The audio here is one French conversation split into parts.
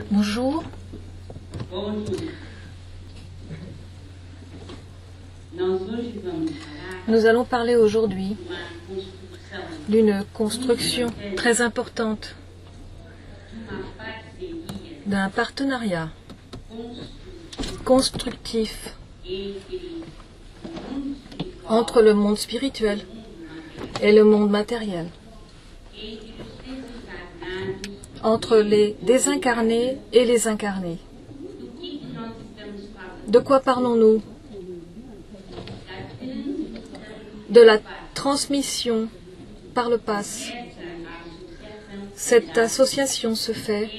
Bonjour. Nous allons parler aujourd'hui d'une construction très importante, d'un partenariat constructif entre le monde spirituel et le monde matériel, entre les désincarnés et les incarnés. De quoi parlons-nous? De la transmission par le pass. Cette association se fait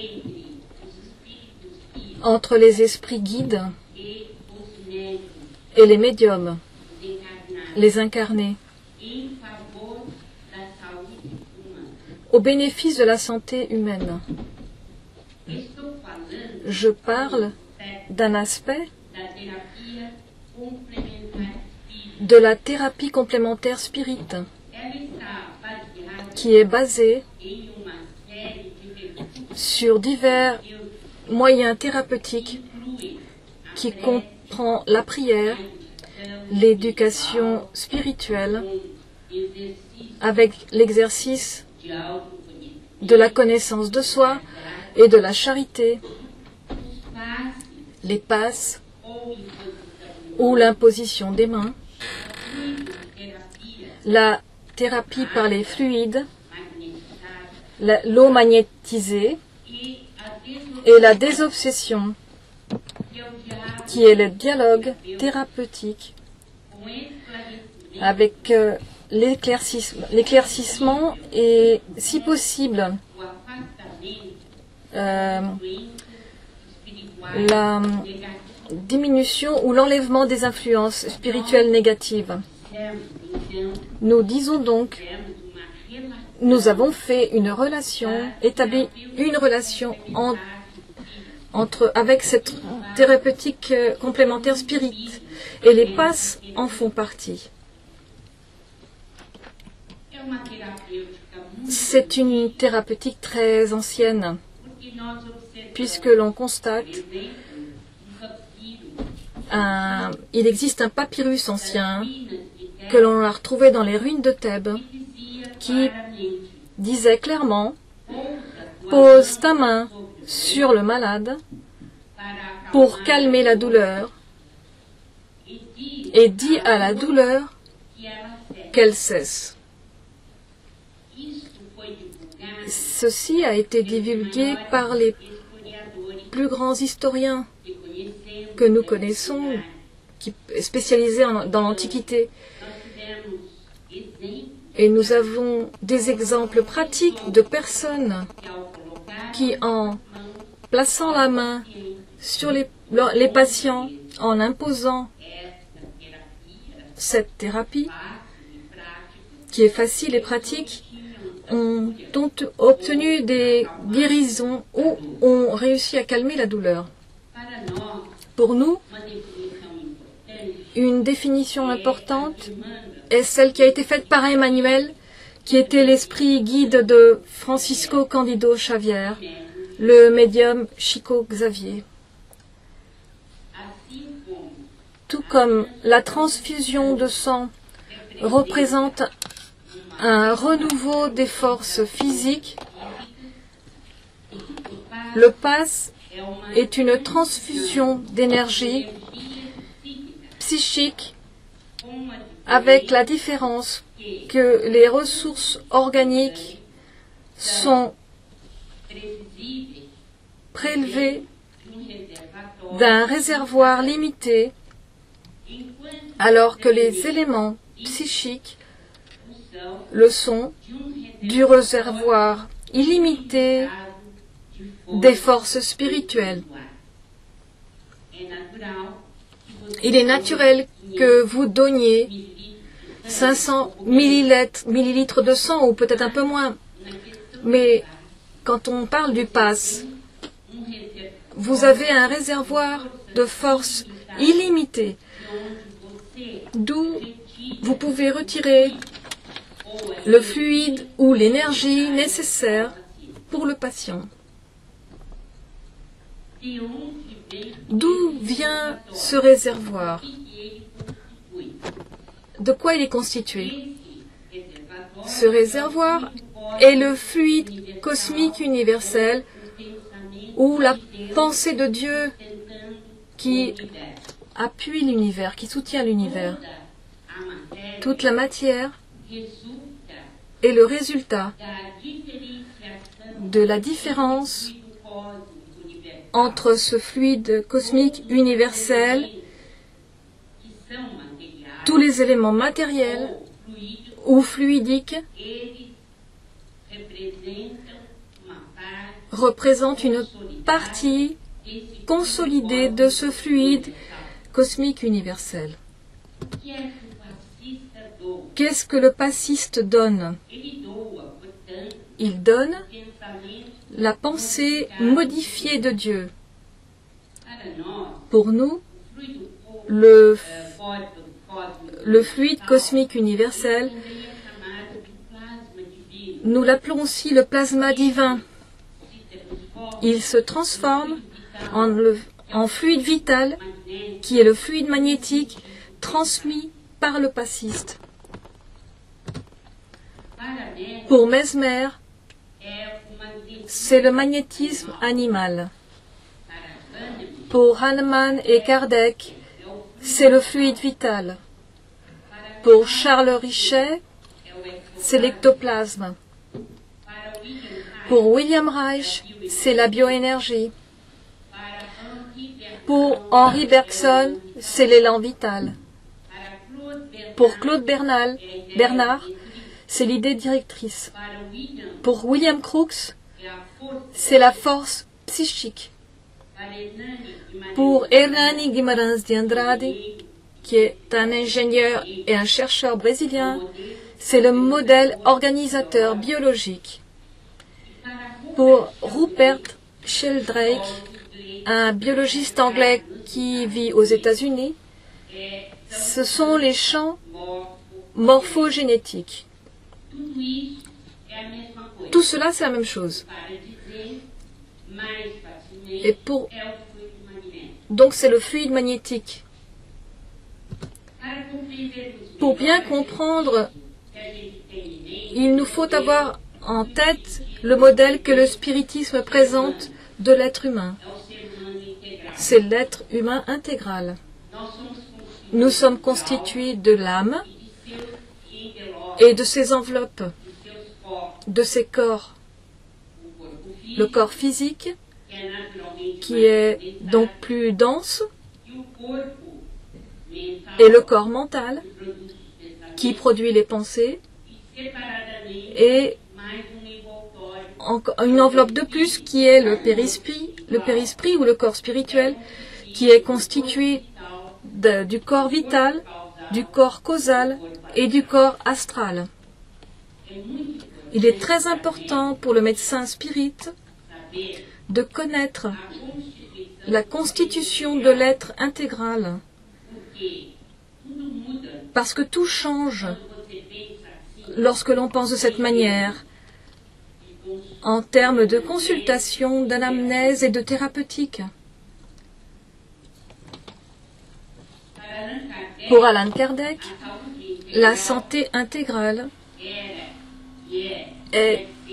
entre les esprits guides et les médiums, les incarnés, au bénéfice de la santé humaine. Je parle d'un aspect de la thérapie complémentaire spirit, qui est basée sur divers moyens thérapeutiques qui comprend la prière, l'éducation spirituelle, avec l'exercice de la connaissance de soi et de la charité, les passes ou l'imposition des mains, la thérapie par les fluides, l'eau magnétisée et la désobsession, qui est le dialogue thérapeutique avec l'éclaircissement et, si possible, la diminution ou l'enlèvement des influences spirituelles négatives. Nous disons donc, nous avons fait une relation, établi une relation avec cette thérapeutique complémentaire spirit, et les passes en font partie. C'est une thérapeutique très ancienne, puisque l'on constate il existe un papyrus ancien que l'on a retrouvé dans les ruines de Thèbes, qui disait clairement: pose ta main sur le malade pour calmer la douleur et dis à la douleur qu'elle cesse. Ceci a été divulgué par les plus grands historiens que nous connaissons, spécialisés dans l'Antiquité. Et nous avons des exemples pratiques de personnes qui, en plaçant la main sur les patients, en imposant cette thérapie, qui est facile et pratique, ont obtenu des guérisons ou ont réussi à calmer la douleur. Pour nous, une définition importante est celle qui a été faite par Emmanuel, qui était l'esprit guide de Francisco Cândido Xavier, le médium Chico Xavier. Tout comme la transfusion de sang représente un renouveau des forces physiques, le pass est une transfusion d'énergie psychique, avec la différence que les ressources organiques sont prélevées d'un réservoir limité, alors que les éléments psychiques le sont du réservoir illimité des forces spirituelles. Il est naturel que vous donniez 500 millilitres de sang, ou peut-être un peu moins. Mais quand on parle du pass, vous avez un réservoir de force illimité, d'où vous pouvez retirer le fluide ou l'énergie nécessaire pour le patient. D'où vient ce réservoir? De quoi il est constitué? Ce réservoir est le fluide cosmique universel ou la pensée de Dieu qui appuie l'univers, qui soutient l'univers. Toute la matière est le résultat de la différence entre ce fluide cosmique universel, tous les éléments matériels ou fluidiques représentent une partie consolidée de ce fluide cosmique universel. Qu'est-ce que le passiste donne? Il donne la pensée modifiée de Dieu. Pour nous, le fluide cosmique universel, nous l'appelons aussi le plasma divin. Il se transforme en fluide vital, qui est le fluide magnétique transmis par le passiste. Pour Mesmer, c'est le magnétisme animal. Pour Hahnemann et Kardec, c'est le fluide vital. Pour Charles Richet, c'est l'ectoplasme. Pour William Reich, c'est la bioénergie. Pour Henri Bergson, c'est l'élan vital. Pour Claude Bernard, c'est l'idée directrice. Pour William Crookes, c'est la force psychique. Pour Hernani Guimarães de Andrade, qui est un ingénieur et un chercheur brésilien, c'est le modèle organisateur biologique. Pour Rupert Sheldrake, un biologiste anglais qui vit aux États-Unis, ce sont les champs morphogénétiques. Tout cela, c'est la même chose. Et donc, c'est le fluide magnétique. Pour bien comprendre, il nous faut avoir en tête le modèle que le spiritisme présente de l'être humain. C'est l'être humain intégral. Nous sommes constitués de l'âme et de ses enveloppes, de ses corps. Le corps physique, qui est donc plus dense, et le corps mental, qui produit les pensées, et une enveloppe de plus qui est le périsprit ou le corps spirituel, qui est constitué du corps vital, du corps causal et du corps astral. Il est très important pour le médecin spirit de connaître la constitution de l'être intégral, parce que tout change lorsque l'on pense de cette manière, en termes de consultation, d'anamnèse et de thérapeutique. Pour Allan Kardec, la santé intégrale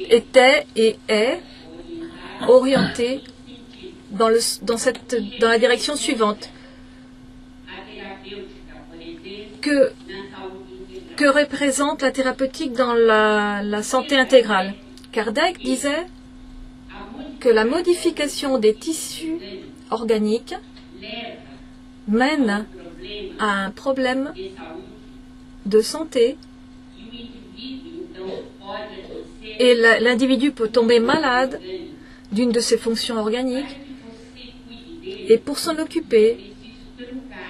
était et est orientée dans la direction suivante. Que représente la thérapeutique dans la santé intégrale? Kardec disait que la modification des tissus organiques mène à un problème de santé et l'individu peut tomber malade d'une de ses fonctions organiques, et pour s'en occuper,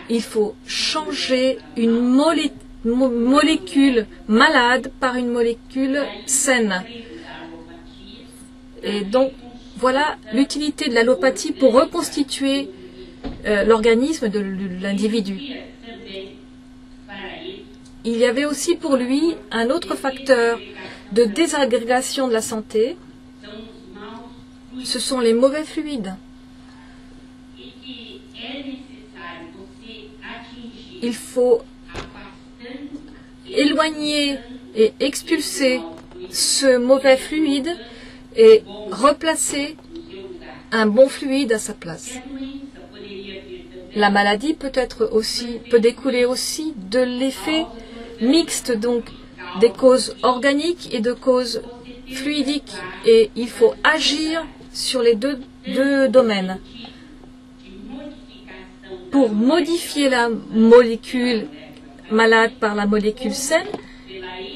il faut changer une molécule malade par une molécule saine. Et donc, voilà l'utilité de l'allopathie pour reconstituer l'organisme de l'individu. Il y avait aussi pour lui un autre facteur de désagrégation de la santé, ce sont les mauvais fluides. il faut éloigner et expulser ce mauvais fluide et replacer un bon fluide à sa place. La maladie peut découler aussi de l'effet mixte, donc des causes organiques et de causes fluidiques. Et il faut agir sur les deux domaines pour modifier la molécule malade par la molécule saine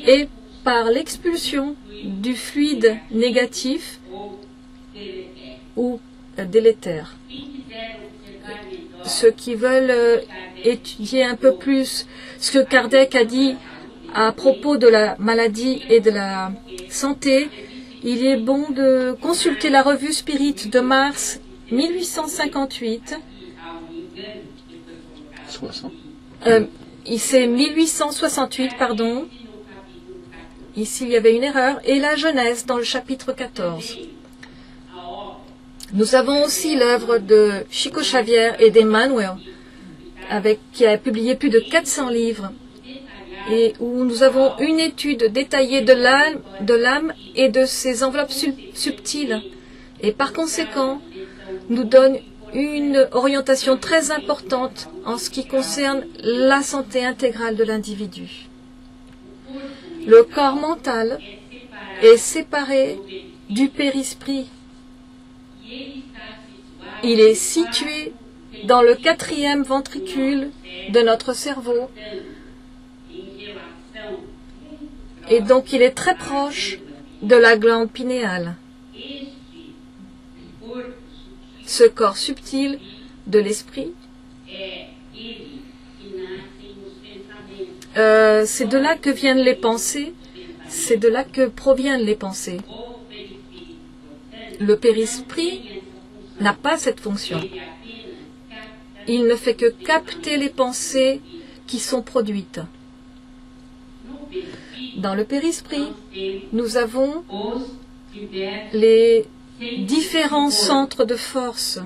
et par l'expulsion du fluide négatif ou délétère. Ceux qui veulent étudier un peu plus ce que Kardec a dit à propos de la maladie et de la santé, il est bon de consulter la revue Spirit de mars 1858. C'est 1868, pardon. Ici, il y avait une erreur. Et la Genèse dans le chapitre 14. Nous avons aussi l'œuvre de Chico Xavier et d'Emmanuel, qui a publié plus de 400 livres, et où nous avons une étude détaillée de l'âme et de ses enveloppes subtiles, et par conséquent, nous donne une orientation très importante en ce qui concerne la santé intégrale de l'individu. Le corps mental est séparé du périsprit. Il est situé dans le 4e ventricule de notre cerveau et donc il est très proche de la glande pinéale. Ce corps subtil de l'esprit, c'est de là que viennent les pensées, c'est de là que proviennent les pensées. Le périsprit n'a pas cette fonction. Il ne fait que capter les pensées qui sont produites. Dans le périsprit, nous avons les différents centres de force.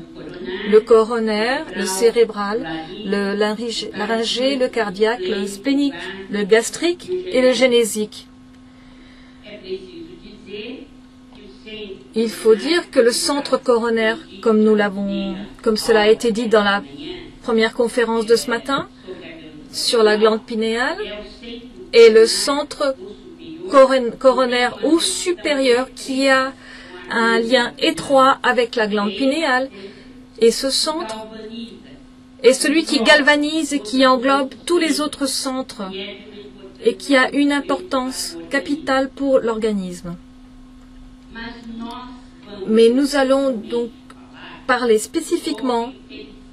Le coronaire, le cérébral, le laryngé, le cardiaque, le splénique, le gastrique et le génésique. Il faut dire que le centre coronaire, comme cela a été dit dans la première conférence de ce matin, sur la glande pinéale, est le centre coronaire ou supérieur qui a un lien étroit avec la glande pinéale. Et ce centre est celui qui galvanise et qui englobe tous les autres centres et qui a une importance capitale pour l'organisme. Mais nous allons donc parler spécifiquement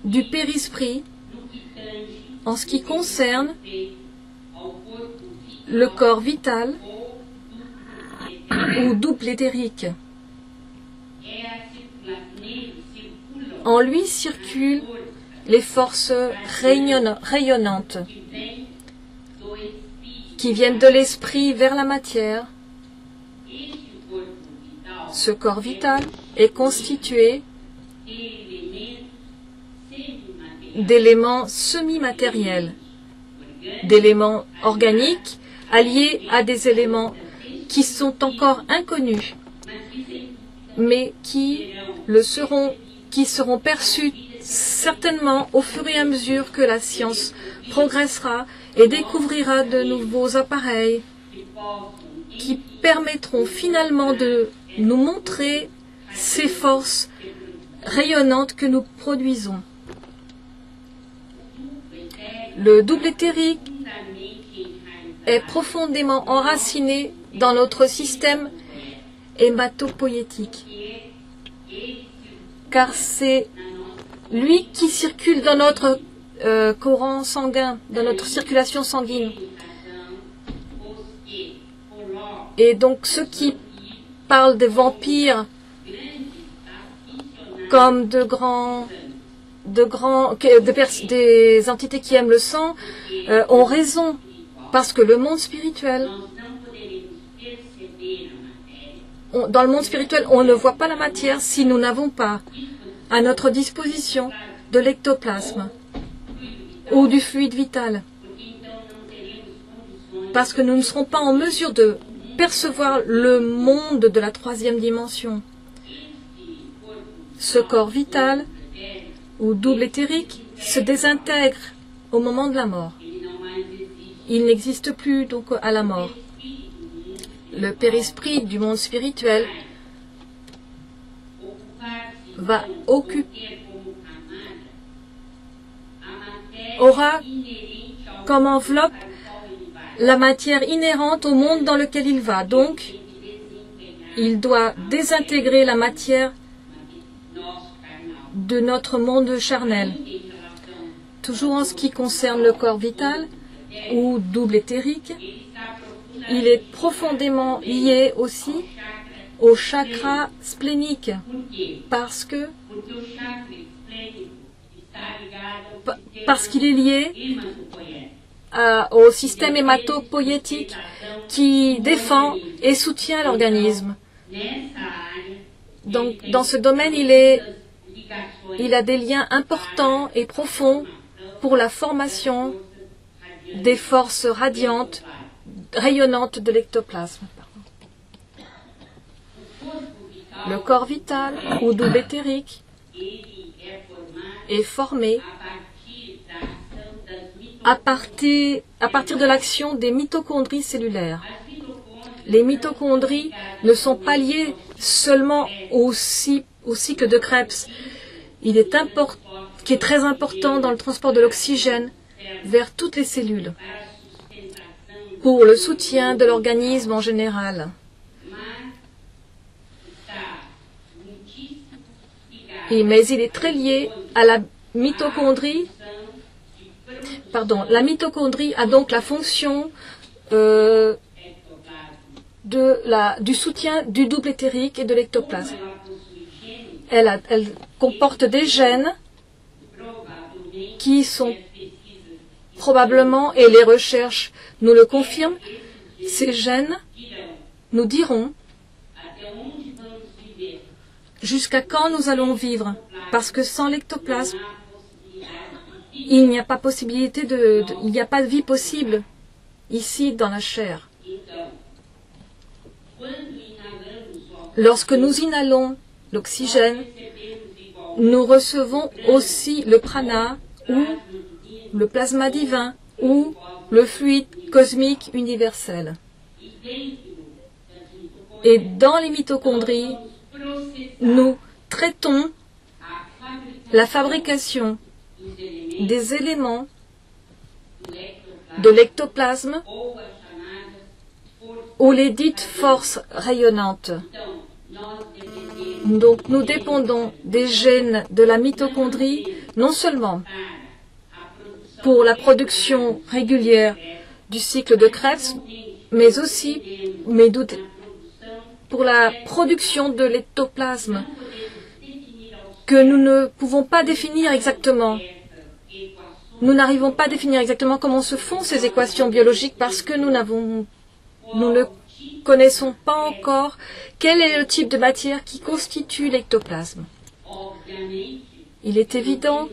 du périsprit en ce qui concerne le corps vital ou double éthérique. En lui circulent les forces rayonnantes qui viennent de l'esprit vers la matière. Ce corps vital est constitué d'éléments semi-matériels, d'éléments organiques alliés à des éléments qui sont encore inconnus, mais qui seront perçus certainement au fur et à mesure que la science progressera et découvrira de nouveaux appareils qui permettront finalement de nous montrer ces forces rayonnantes que nous produisons. Le double éthérique est profondément enraciné dans notre système hématopoïétique, car c'est lui qui circule dans notre courant sanguin, dans notre circulation sanguine. Et donc ceux qui parlent des vampires comme des entités qui aiment le sang ont raison, parce que le monde spirituel, dans le monde spirituel, on ne voit pas la matière si nous n'avons pas à notre disposition de l'ectoplasme. ou du fluide vital. Parce que nous ne serons pas en mesure de percevoir le monde de la troisième dimension. Ce corps vital ou double éthérique se désintègre au moment de la mort. Il n'existe plus donc à la mort. Le périsprit du monde spirituel aura comme enveloppe la matière inhérente au monde dans lequel il va. Donc, il doit désintégrer la matière de notre monde charnel. Toujours en ce qui concerne le corps vital ou double éthérique, il est profondément lié aussi au chakra splénique parce qu'il est lié au système hématopoïétique qui défend et soutient l'organisme. Donc, dans ce domaine, il a des liens importants et profonds pour la formation des forces rayonnantes de l'ectoplasme. Le corps vital ou double éthérique est formé à partir de l'action des mitochondries cellulaires. Les mitochondries ne sont pas liées seulement au cycle de Krebs, qui est très important dans le transport de l'oxygène vers toutes les cellules, pour le soutien de l'organisme en général. Mais il est très lié à la mitochondrie. La mitochondrie a donc la fonction du soutien du double éthérique et de l'ectoplasme. Elle comporte des gènes qui sont probablement, et les recherches nous le confirment, ces gènes nous diront jusqu'à quand nous allons vivre, parce que sans l'ectoplasme, il n'y a pas possibilité il n'y a pas de vie possible ici dans la chair. Lorsque nous inhalons l'oxygène, nous recevons aussi le prana ou le plasma divin ou le fluide cosmique universel. Et dans les mitochondries, nous traitons la fabrication des éléments de l'ectoplasme ou les dites forces rayonnantes. Donc nous dépendons des gènes de la mitochondrie non seulement pour la production régulière du cycle de Krebs, mais aussi pour la production de l'ectoplasme que nous ne pouvons pas définir exactement. Nous n'arrivons pas à définir exactement comment se font ces équations biologiques parce que nous ne connaissons pas encore quel est le type de matière qui constitue l'ectoplasme. Il est évident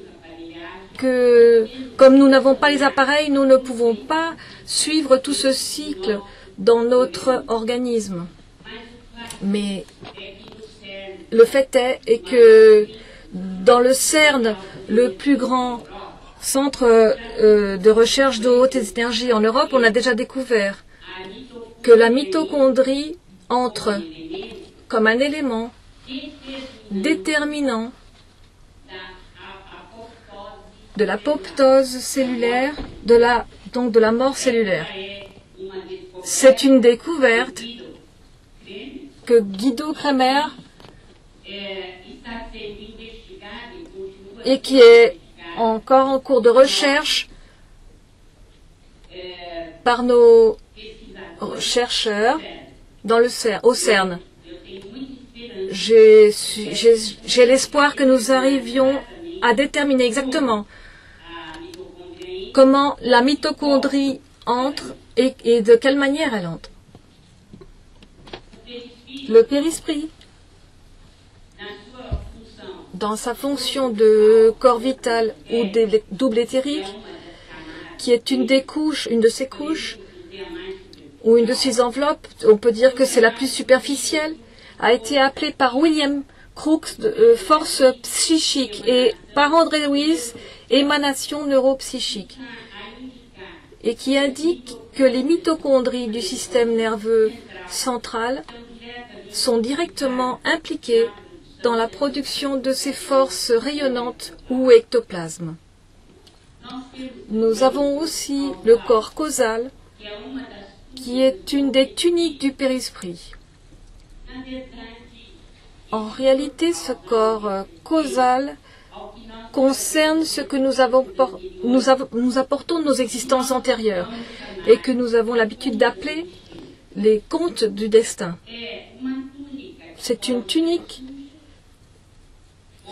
que, comme nous n'avons pas les appareils, nous ne pouvons pas suivre tout ce cycle dans notre organisme. Mais le fait est que dans le CERN, le plus grand centre de recherche de haute énergie en Europe, on a déjà découvert que la mitochondrie entre comme un élément déterminant de l'apoptose cellulaire, donc de la mort cellulaire. C'est une découverte que Guido Kremer et qui est encore en cours de recherche par nos chercheurs au CERN. J'ai l'espoir que nous arrivions à déterminer exactement comment la mitochondrie entre et de quelle manière elle entre. Le périsprit, dans sa fonction de corps vital ou de double éthérique, qui est une des couches, une de ces couches, ou une de ces enveloppes, on peut dire que c'est la plus superficielle, a été appelée par William Crookes force psychique et par André Wyss émanation neuropsychique, et qui indique que les mitochondries du système nerveux central sont directement impliquées dans la production de ces forces rayonnantes ou ectoplasmes. Nous avons aussi le corps causal, qui est une des tuniques du périsprit. En réalité, ce corps causal concerne ce que nous apportons de nos existences antérieures et que nous avons l'habitude d'appeler les contes du destin. C'est une tunique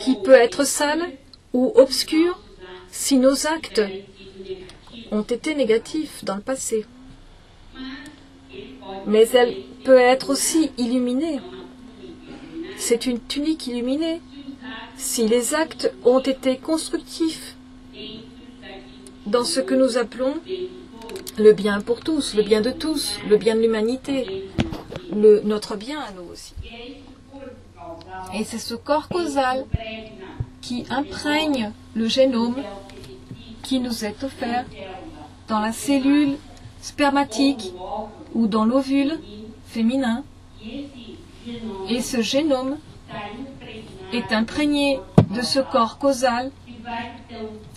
qui peut être sale ou obscure si nos actes ont été négatifs dans le passé. Mais elle peut être aussi illuminée. C'est une tunique illuminée si les actes ont été constructifs dans ce que nous appelons le bien pour tous, le bien de tous, le bien de l'humanité, notre bien à nous aussi. Et c'est ce corps causal qui imprègne le génome qui nous est offert dans la cellule spermatique ou dans l'ovule féminin. Et ce génome est imprégné de ce corps causal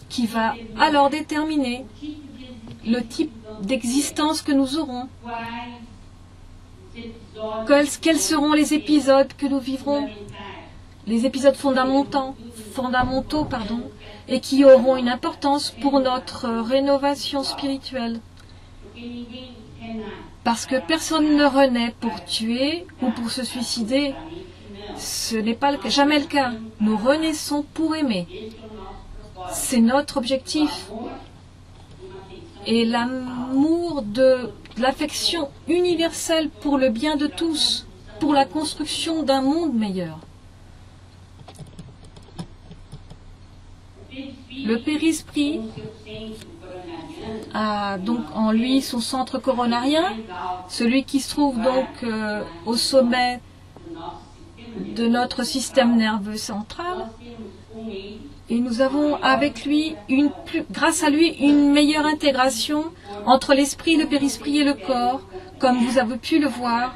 qui va alors déterminer le type d'existence que nous aurons. Quels seront les épisodes que nous vivrons, les épisodes fondamentaux, et qui auront une importance pour notre rénovation spirituelle. Parce que personne ne renaît pour tuer ou pour se suicider. Ce n'est pas jamais le cas. Nous renaissons pour aimer. C'est notre objectif. Et l'amour de l'affection universelle pour le bien de tous, pour la construction d'un monde meilleur. Le périsprit a donc en lui son centre coronarien, celui qui se trouve donc au sommet de notre système nerveux central. Et nous avons avec lui, grâce à lui, une meilleure intégration entre l'esprit, le périsprit et le corps, comme vous avez pu le voir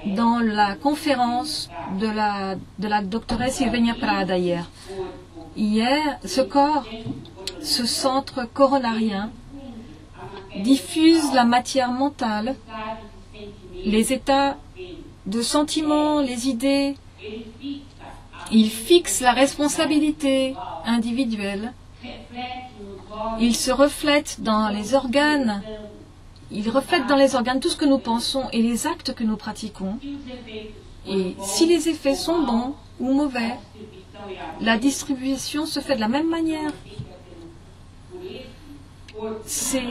dans la conférence de la doctoresse Sylvania Prada hier. Hier, ce corps, ce centre coronarien, diffuse la matière mentale, les états de sentiments, les idées. Il fixe la responsabilité individuelle. Il se reflète dans les organes. Il reflète dans les organes tout ce que nous pensons et les actes que nous pratiquons. Et si les effets sont bons ou mauvais, la distribution se fait de la même manière. C'est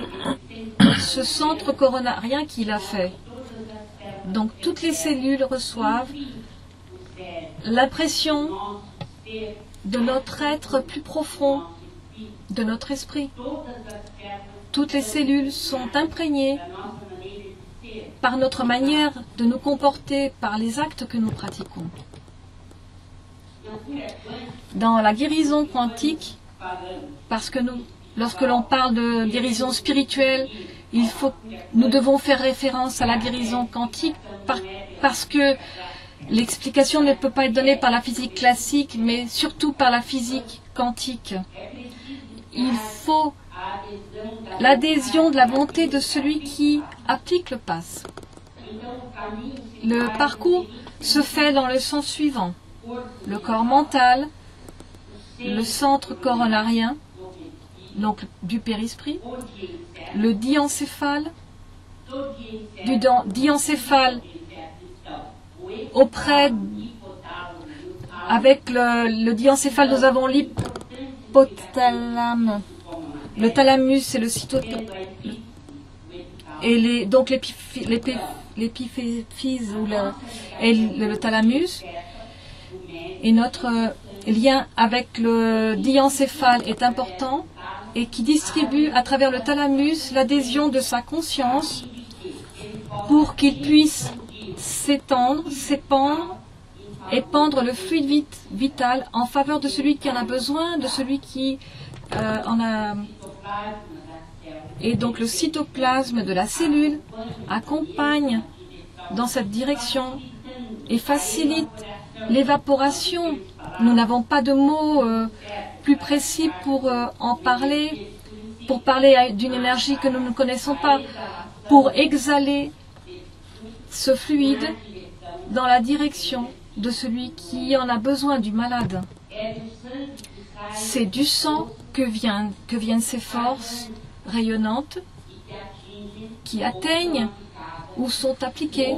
ce centre coronarien qui l'a fait. Donc toutes les cellules reçoivent l'impression de notre être plus profond, de notre esprit. Toutes les cellules sont imprégnées par notre manière de nous comporter, par les actes que nous pratiquons. Dans la guérison quantique, parce que lorsque l'on parle de guérison spirituelle, nous devons faire référence à la guérison quantique parce que l'explication ne peut pas être donnée par la physique classique, mais surtout par la physique quantique. Il faut l'adhésion de la volonté de celui qui applique le pass. Le parcours se fait dans le sens suivant. Le corps mental, le centre coronarien, donc du périsprit, le diencéphale, du diencéphale avec le diencéphale, nous avons l'hypothalame, le thalamus et le cytophyse, et donc l'épiphyse et le thalamus. Et notre lien avec le diencéphale est important et qui distribue à travers le thalamus l'adhésion de sa conscience pour qu'il puisse s'étendre, s'épandre, épandre le fluide vital en faveur de celui qui en a besoin, de celui qui en a... Et donc le cytoplasme de la cellule accompagne dans cette direction et facilite l'évaporation. Nous n'avons pas de mots plus précis pour en parler, pour parler d'une énergie que nous ne connaissons pas, pour exhaler ce fluide dans la direction de celui qui en a besoin, du malade. C'est du sang que viennent ces forces rayonnantes qui atteignent ou sont appliquées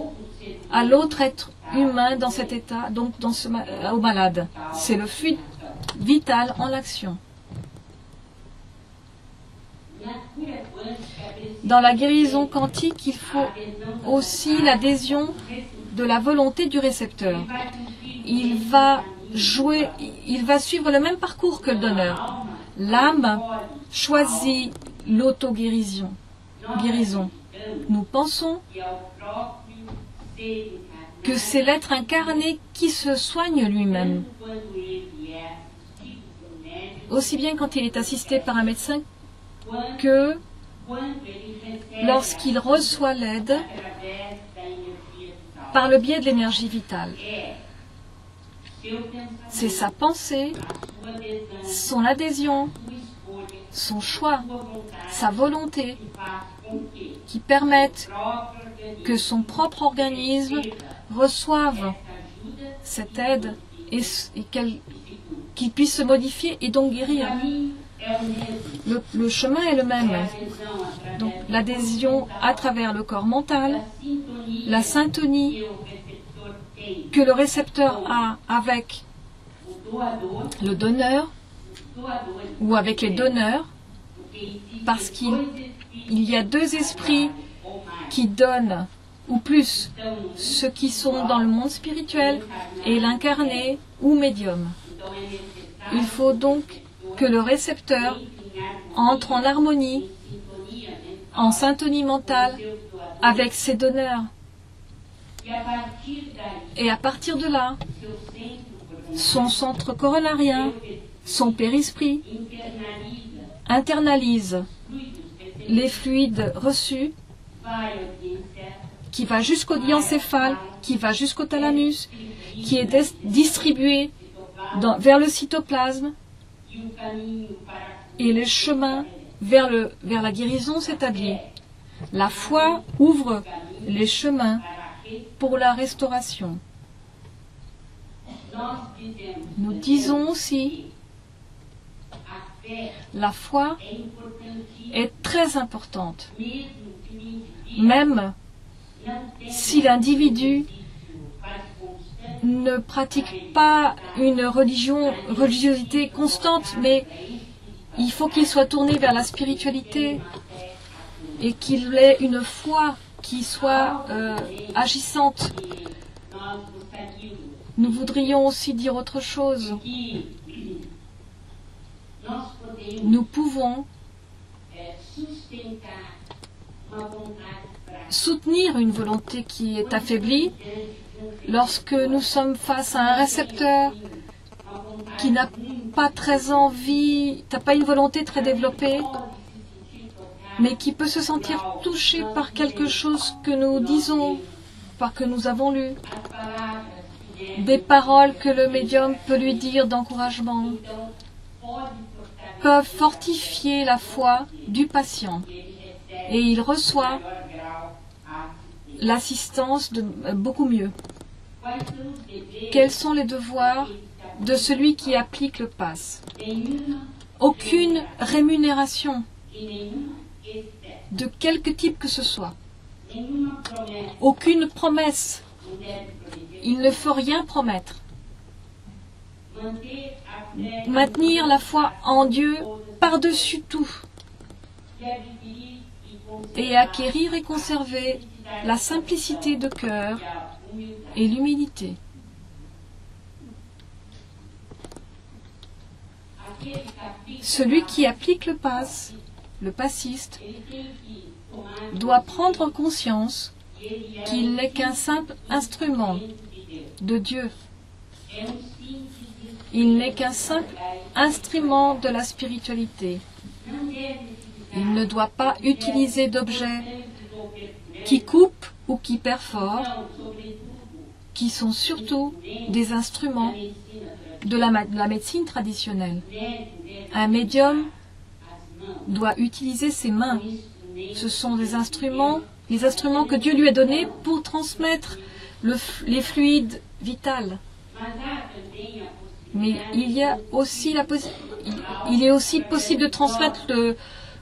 à l'autre être humain dans cet état, donc au malade. C'est le fluide vital en action. Dans la guérison quantique, il faut aussi l'adhésion de la volonté du récepteur. Il va suivre le même parcours que le donneur. L'âme choisit l'auto-guérison. Nous pensons que c'est l'être incarné qui se soigne lui-même. Aussi bien quand il est assisté par un médecin que lorsqu'il reçoit l'aide par le biais de l'énergie vitale. C'est sa pensée, son adhésion, son choix, sa volonté qui permettent que son propre organisme reçoive cette aide et qu'il puisse se modifier et donc guérir. Le chemin est le même. Donc l'adhésion à travers le corps mental, la syntonie que le récepteur a avec le donneur ou avec les donneurs, parce qu'il y a deux esprits qui donnent, ou plus, ceux qui sont dans le monde spirituel et l'incarné ou médium. Il faut donc que le récepteur entre en harmonie, en syntonie mentale avec ses donneurs. Et à partir de là, son centre coronarien, son périsprit, internalise les fluides reçus qui va jusqu'au diencéphale, qui va jusqu'au thalamus, qui est distribué vers le cytoplasme, et le chemin vers la guérison s'établit. La foi ouvre les chemins pour la restauration. Nous disons aussi, la foi est très importante, même si l'individu ne pratique pas une religiosité constante, mais il faut qu'il soit tourné vers la spiritualité et qu'il ait une foi qui soit agissante. Nous voudrions aussi dire autre chose. Nous pouvons soutenir une volonté qui est affaiblie lorsque nous sommes face à un récepteur qui n'a pas très envie, n'a pas une volonté très développée, mais qui peut se sentir touché par quelque chose que nous disons, par que nous avons lu, des paroles que le médium peut lui dire d'encouragement, peuvent fortifier la foi du patient. Et il reçoit l'assistance de beaucoup mieux. Quels sont les devoirs de celui qui applique le pass? Aucune rémunération, de quelque type que ce soit. Aucune promesse. Il ne faut rien promettre. Maintenir la foi en Dieu par-dessus tout. Et acquérir et conserver la simplicité de cœur et l'humilité. Celui qui applique le pass, le passiste, doit prendre conscience qu'il n'est qu'un simple instrument de Dieu. Il n'est qu'un simple instrument de la spiritualité. Il ne doit pas utiliser d'objets qui coupent ou qui perforent, qui sont surtout des instruments de la médecine traditionnelle. Un médium doit utiliser ses mains. Ce sont des instruments, les instruments que Dieu lui a donnés pour transmettre les fluides vitaux. Mais il est aussi possible de transmettre le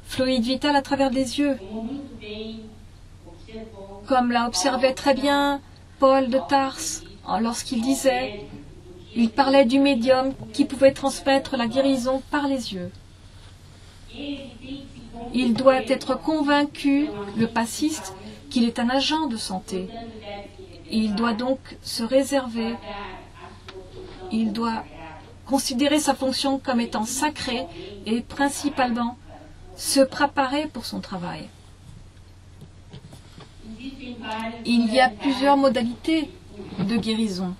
fluide vital à travers les yeux. Comme l'a observé très bien Paul de Tarse lorsqu'il disait, il parlait du médium qui pouvait transmettre la guérison par les yeux. Il doit être convaincu, le passiste, qu'il est un agent de santé. Il doit donc se réserver, il doit considérer sa fonction comme étant sacrée et principalement se préparer pour son travail. Il y a plusieurs modalités de guérison.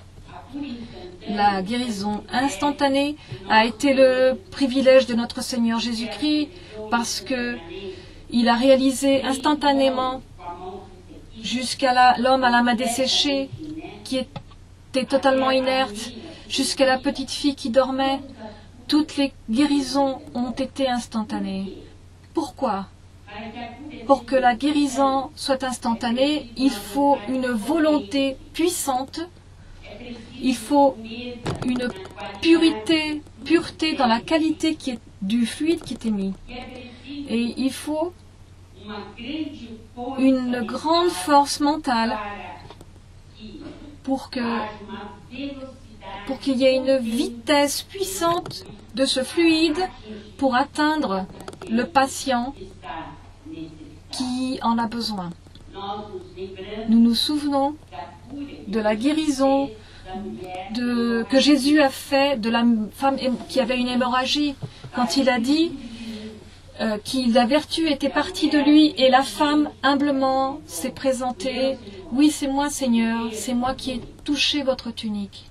La guérison instantanée a été le privilège de notre Seigneur Jésus-Christ parce qu'il a réalisé instantanément jusqu'à l'homme à la main desséchée qui était totalement inerte, jusqu'à la petite fille qui dormait. Toutes les guérisons ont été instantanées. Pourquoi? Pour que la guérison soit instantanée, il faut une volonté puissante, il faut une pureté dans la qualité du fluide qui est émis. Et il faut une grande force mentale pour qu'il y ait une vitesse puissante de ce fluide pour atteindre le patient qui en a besoin. Nous nous souvenons de la guérison que Jésus a fait de la femme qui avait une hémorragie, quand il a dit que la vertu était partie de lui et la femme humblement s'est présentée. Oui, c'est moi, Seigneur, c'est moi qui ai touché votre tunique.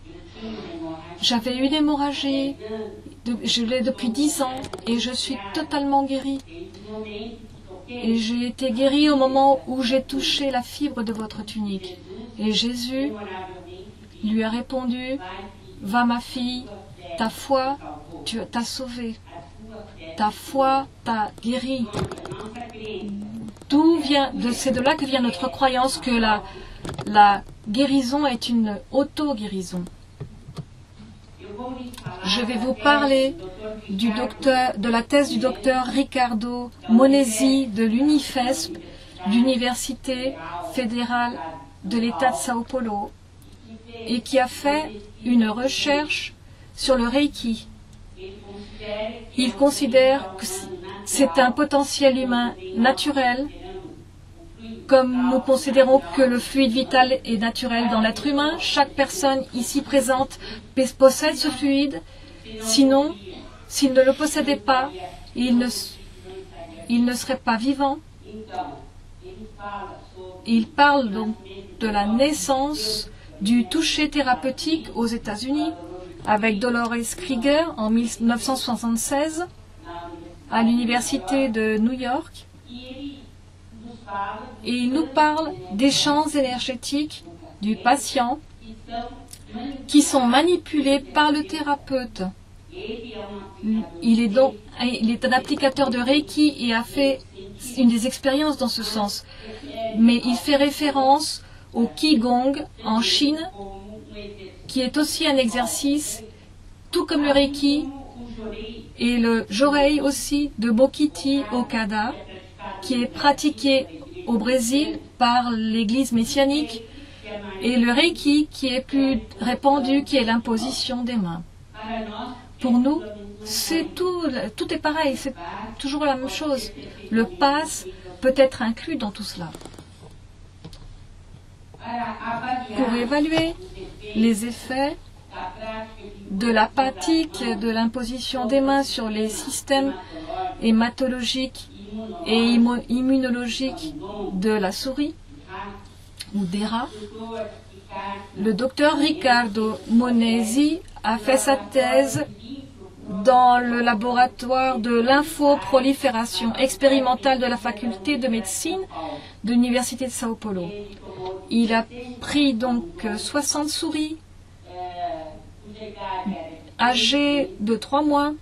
J'avais une hémorragie, je l'ai depuis 10 ans et je suis totalement guérie. Et j'ai été guérie au moment où j'ai touché la fibre de votre tunique. Et Jésus lui a répondu, va ma fille, ta foi t'a sauvée. Ta foi t'a guérie. C'est de là que vient notre croyance que la guérison est une auto-guérison. Je vais vous parler de la thèse du docteur Riccardo Monesi de l'UNIFESP, l'Université fédérale de l'État de Sao Paulo, et qui a fait une recherche sur le Reiki. Il considère que c'est un potentiel humain naturel, comme nous considérons que le fluide vital est naturel dans l'être humain. Chaque personne ici présente possède ce fluide. Sinon, s'il ne le possédait pas, il ne serait pas vivant. Il parle donc de la naissance du toucher thérapeutique aux États-Unis avec Dolores Krieger en 1976 à l'Université de New York. Et il nous parle des champs énergétiques du patient qui sont manipulés par le thérapeute. Il est un applicateur de Reiki et a fait une des expériences dans ce sens. Mais il fait référence au Qigong en Chine, qui est aussi un exercice, tout comme le Reiki, et le Jorei aussi de Bokiti Okada, qui est pratiqué au Brésil par l'église messianique, et le Reiki qui est plus répandu, qui est l'imposition des mains. Pour nous, tout est pareil, c'est toujours la même chose. Le pass peut être inclus dans tout cela. Pour évaluer les effets de l'apathique, de l'imposition des mains sur les systèmes hématologiques et immunologiques de la souris ou des rats. Le docteur Riccardo Monesi a fait sa thèse dans le laboratoire de lymphoprolifération expérimentale de la faculté de médecine de l'Université de Sao Paulo. Il a pris donc 60 souris âgées de 3 mois.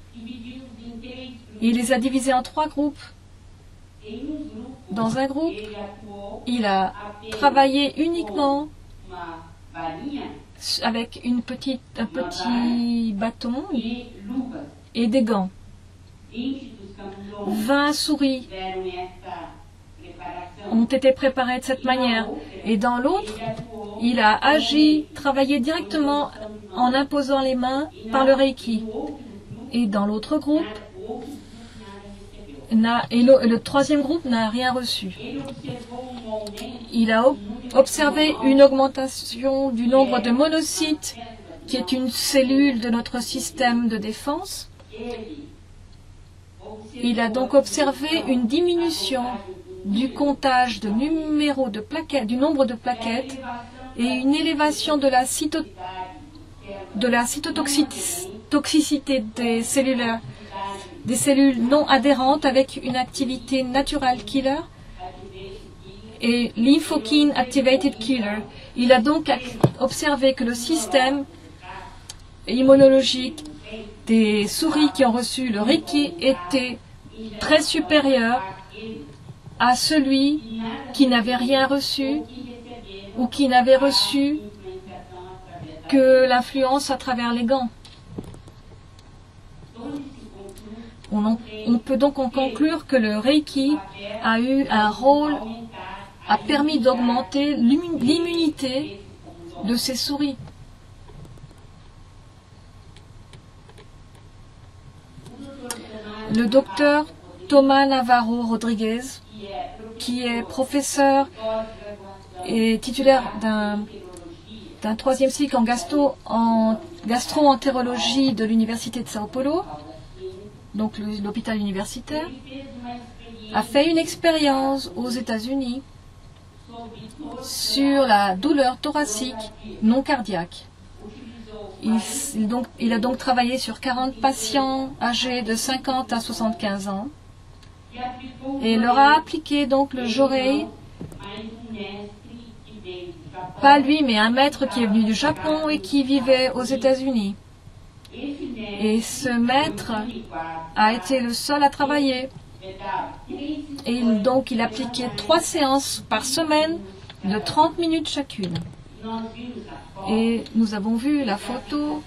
Il les a divisées en 3 groupes. Dans un groupe, il a travaillé uniquement avec un petit bâton et des gants. 20 souris ont été préparées de cette manière. Et dans l'autre, il a travaillé directement en imposant les mains par le Reiki. Et dans l'autre groupe, le troisième groupe n'a rien reçu. Il a observé une augmentation du nombre de monocytes, qui est une cellule de notre système de défense. Il a donc observé une diminution du comptage du nombre de plaquettes et une élévation de la cytotoxicité des cellules non adhérentes avec une activité natural killer et lymphokine activated killer. Il a donc observé que le système immunologique des souris qui ont reçu le Reiki était très supérieur à celui qui n'avait rien reçu ou qui n'avait reçu que l'influence à travers les gants. On peut donc en conclure que le Reiki a eu un rôle, a permis d'augmenter l'immunité de ces souris. Le docteur Thomas Navarro Rodriguez, qui est professeur et titulaire d'un 3e cycle en gastro-entérologie de l'Université de Sao Paulo, donc l'hôpital universitaire, a fait une expérience aux États-Unis sur la douleur thoracique non cardiaque. Il a donc travaillé sur 40 patients âgés de 50 à 75 ans et leur a appliqué donc le Jorei, pas lui mais un maître qui est venu du Japon et qui vivait aux États-Unis. Et ce maître a été le seul à travailler. Et il appliquait 3 séances par semaine de 30 minutes chacune. Et nous avons vu la photo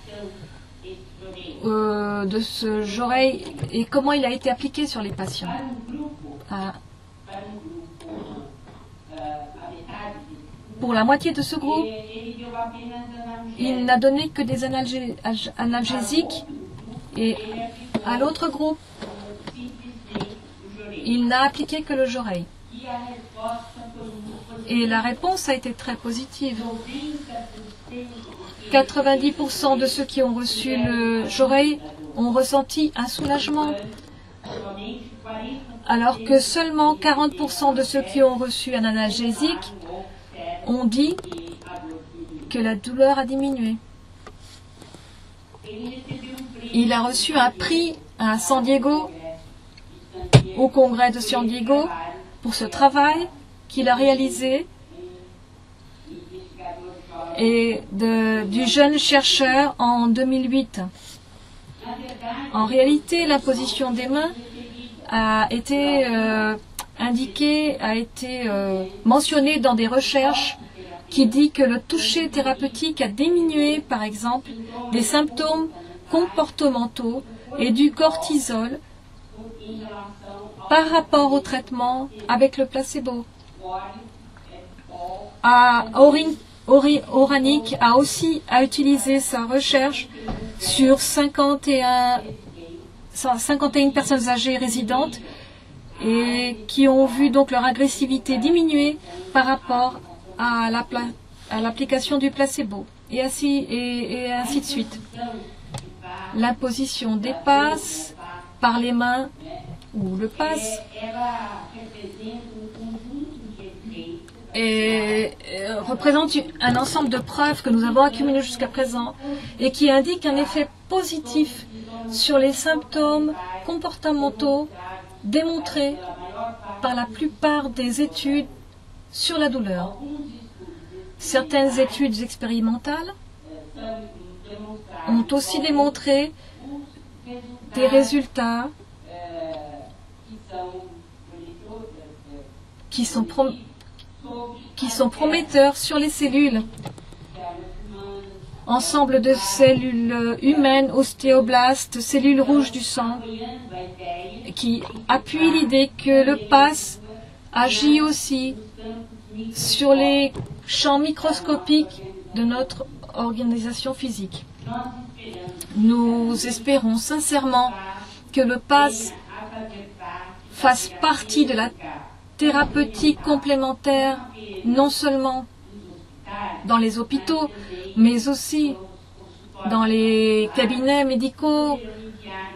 de ce Jorei et comment il a été appliqué sur les patients. Pour la moitié de ce groupe, il n'a donné que des analgésiques et à l'autre groupe, il n'a appliqué que le Jorei. Et la réponse a été très positive. 90% de ceux qui ont reçu le Jorei ont ressenti un soulagement, alors que seulement 40% de ceux qui ont reçu un analgésique ont dit que la douleur a diminué. Il a reçu un prix à San Diego, au congrès de San Diego, pour ce travail qu'il a réalisé et du jeune chercheur en 2008. En réalité, l'imposition des mains a été mentionnée dans des recherches qui dit que le toucher thérapeutique a diminué, par exemple, des symptômes comportementaux et du cortisol par rapport au traitement avec le placebo. Oranik a aussi utilisé sa recherche sur 51 personnes âgées résidentes et qui ont vu donc leur agressivité diminuer par rapport à l'application du placebo. et ainsi de suite. L'imposition des passes par les mains ou le passe représente un ensemble de preuves que nous avons accumulées jusqu'à présent et qui indiquent un effet positif sur les symptômes comportementaux démontrés par la plupart des études sur la douleur. Certaines études expérimentales ont aussi démontré des résultats qui sont prometteurs sur les cellules. Ensemble de cellules humaines, ostéoblastes, cellules rouges du sang, qui appuient l'idée que le PAS agit aussi sur les champs microscopiques de notre organisation physique. Nous espérons sincèrement que le PAS fasse partie de la thérapeutique complémentaire, non seulement dans les hôpitaux, mais aussi dans les cabinets médicaux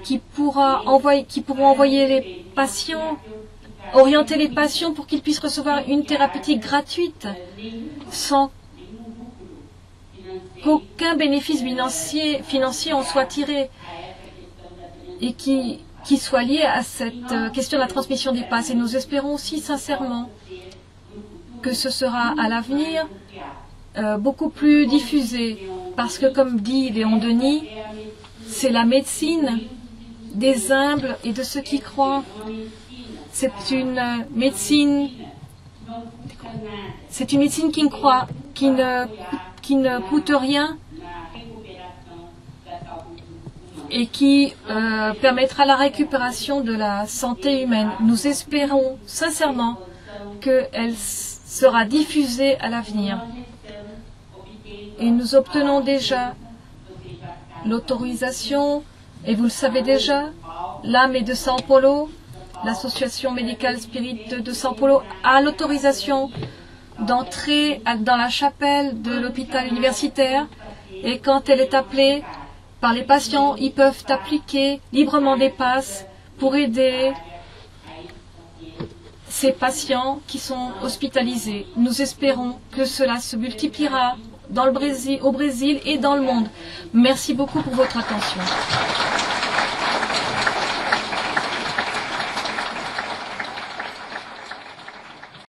qui pourront envoyer les patients, orienter les patients pour qu'ils puissent recevoir une thérapeutique gratuite sans qu'aucun bénéfice financier en soit tiré et qui soit lié à cette question de la transmission des passes. Et nous espérons aussi sincèrement que ce sera à l'avenir beaucoup plus diffusé parce que, comme dit Léon Denis, c'est la médecine des humbles et de ceux qui croient. C'est une médecine qui ne coûte rien et qui permettra la récupération de la santé humaine. Nous espérons sincèrement qu'elle sera diffusée à l'avenir. Et nous obtenons déjà l'autorisation, et vous le savez déjà, l'AME de São Paulo, l'Association médicale spirit de São Paulo, a l'autorisation d'entrer dans la chapelle de l'hôpital universitaire, et quand elle est appelée par les patients, ils peuvent appliquer librement des passes pour aider ces patients qui sont hospitalisés. Nous espérons que cela se multipliera au Brésil et dans le monde. Merci beaucoup pour votre attention.